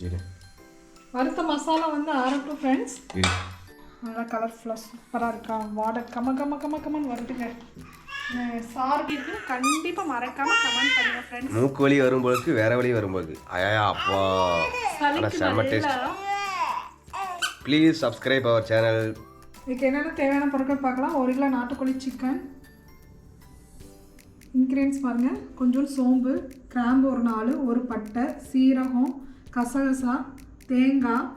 இரு. வறுத்த மசாலா வந்து ஆரட்டும் ஃப்ரெண்ட்ஸ். இரு. நல்லா கலர்ஃபுல்லாக சூப்பராக இருக்கா, வாடை கமன்னு வருதுங்க. சார்பிற்கு கண்டிப்பாக மறக்காமல் கமெண்ட் பண்ணுங்கள் ஃப்ரெண்ட்ஸ். மூக்கு வலி வரும்போது வேற வழி வரும்போது அயா அப்பா செம்ம taste. Please subscribe our channel. இதுக்கு என்னென்ன தேவையான பொருட்கள் பார்க்கலாம். 1 கிலோ நாட்டுக்கோழி சிக்கன். இன்க்ரீடியன்ஸ் பாருங்கள். கொஞ்சோண்டு சோம்பு, கிராம்பு ஒரு 4, ஒரு பட்டை, சீரகம், கசகசா, தேங்காய்,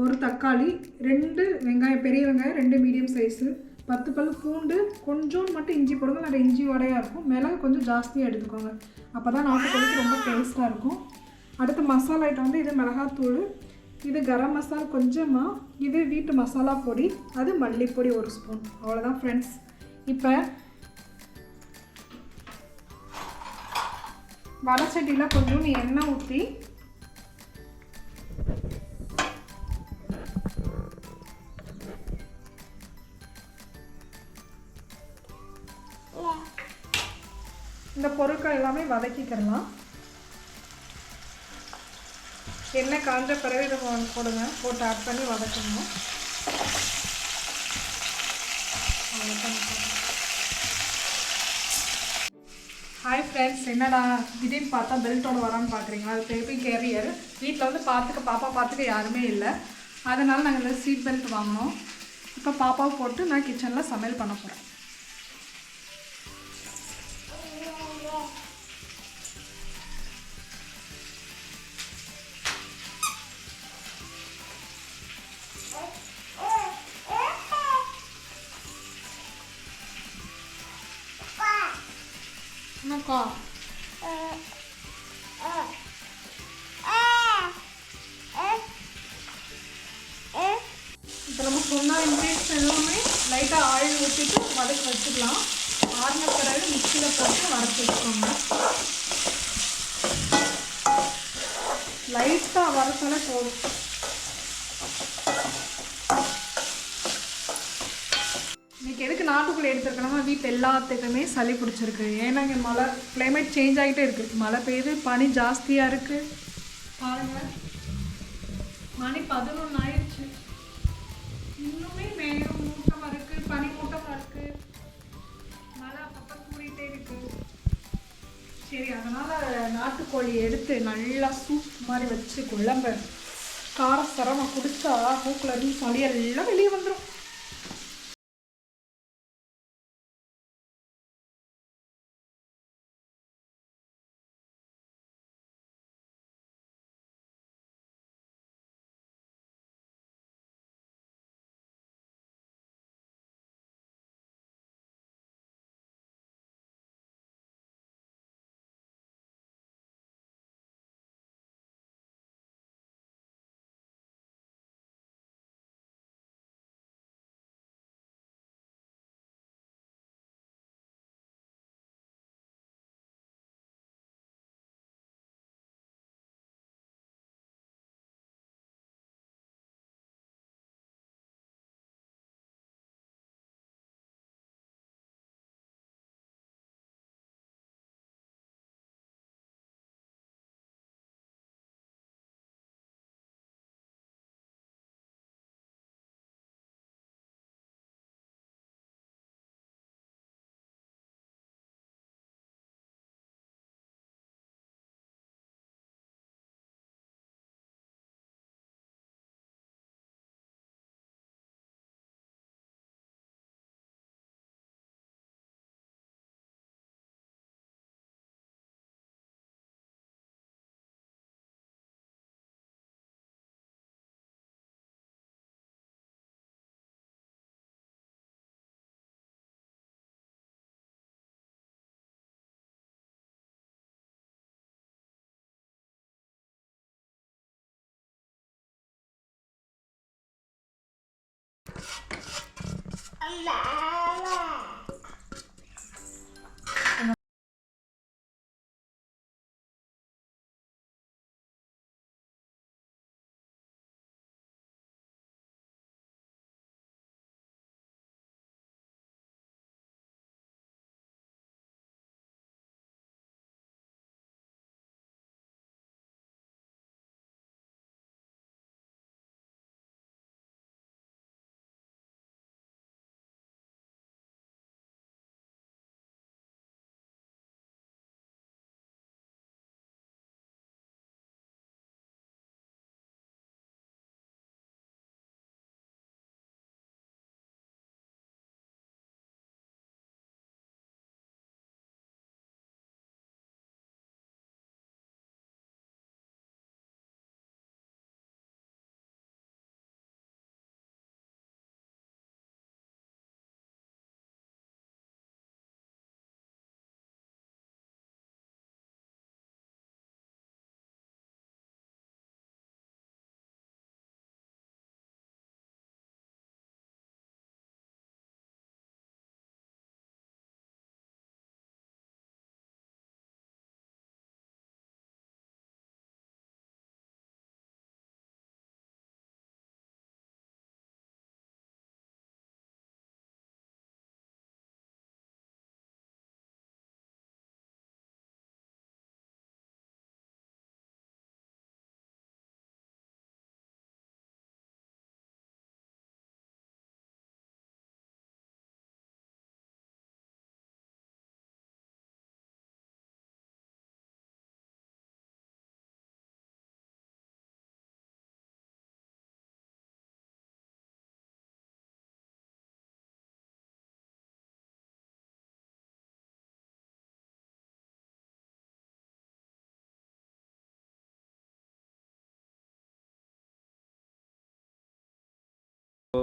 ஒரு தக்காளி, 2 வெங்காயம், பெரிய வெங்காயம் 2 மீடியம் சைஸு, 10 பல் பூண்டு, கொஞ்சோண்டு மட்டும் இஞ்சி போடுங்க, நிறைய இஞ்சி வடையாக இருக்கும். மிளகு கொஞ்சம் ஜாஸ்தியாக எடுத்துக்கோங்க, அப்போ தான் நாட்டுக்கோழிக்கு ரொம்ப டேஸ்ட்டாக இருக்கும். அடுத்து மசாலா ஐட்டம் வந்து இது மிளகாத்தூள், இது கரம் மசாலா கொஞ்சமாக, இது வீட்டு மசாலா பொடி, அது மல்லிப்பொடி 1 ஸ்பூன். அவ்வளோதான் ஃப்ரெண்ட்ஸ். இப்போ வடச்சட்டியில் கொஞ்சோண்டு எண்ணெய் ஊற்றி இந்த பொருட்கள் எல்லாமே வதக்கிக்கிறலாம். எண்ணெய் காஞ்ச பிறகு இதை போடுங்க, போட்டு ஆட் பண்ணி வதக்கணும். ஹாய் ஃப்ரெண்ட்ஸ், என்னடா திடீர்னு பார்த்தா பெல்ட்டோட வரான்னு பார்க்குறீங்களா? அது பேபி கேரியர். வீட்டில் வந்து பாப்பா பார்த்துக்க யாருமே இல்லை, அதனால் நாங்கள் இந்த சீட் பெல்ட் வாங்கினோம். இப்போ பாப்பாவை போட்டு நான் கிச்சனில் சமையல் பண்ண போகிறேன். என்னக்கா இப்போ நம்ம சொன்ன இன்க்ரீடியன்ஸ் எல்லாமே லைட்டாக ஆயில் ஊற்றிட்டு வதக்கி வச்சுக்கலாம். ஆறின பிறகு மிக்சியில் போட்டு வறுத்து வச்சுக்கோங்க. லைட்டாக வறுத்தாலே போதும். இன்றைக்கி எதுக்கு நாட்டுக்குள்ளே எடுத்துருக்கோம்னா, வீட்டில் எல்லாத்துக்குமே சளி பிடிச்சிருக்கு. ஏன்னா இங்கே மழை கிளைமேட் சேஞ்ச் ஆகிட்டே இருக்குது. மழை பெய்யுது, பனி ஜாஸ்தியாக இருக்குது. பாருங்கள், மணி 11 ஆயிடுச்சு, இன்னுமே மேகம் மூட்டமாக இருக்குது, பனி மூட்டமாக இருக்குது, மழை அப்பப்போ கூடிகிட்டே இருக்குது. சரி, அதனால் நாட்டுக்கோழி எடுத்து நல்லா சூப் மாதிரி வச்சு குழம்பு காரசரமாக குடித்தா மூக்கில் இருந்து சளி எல்லாம் வெளியே வந்துடும். ஓ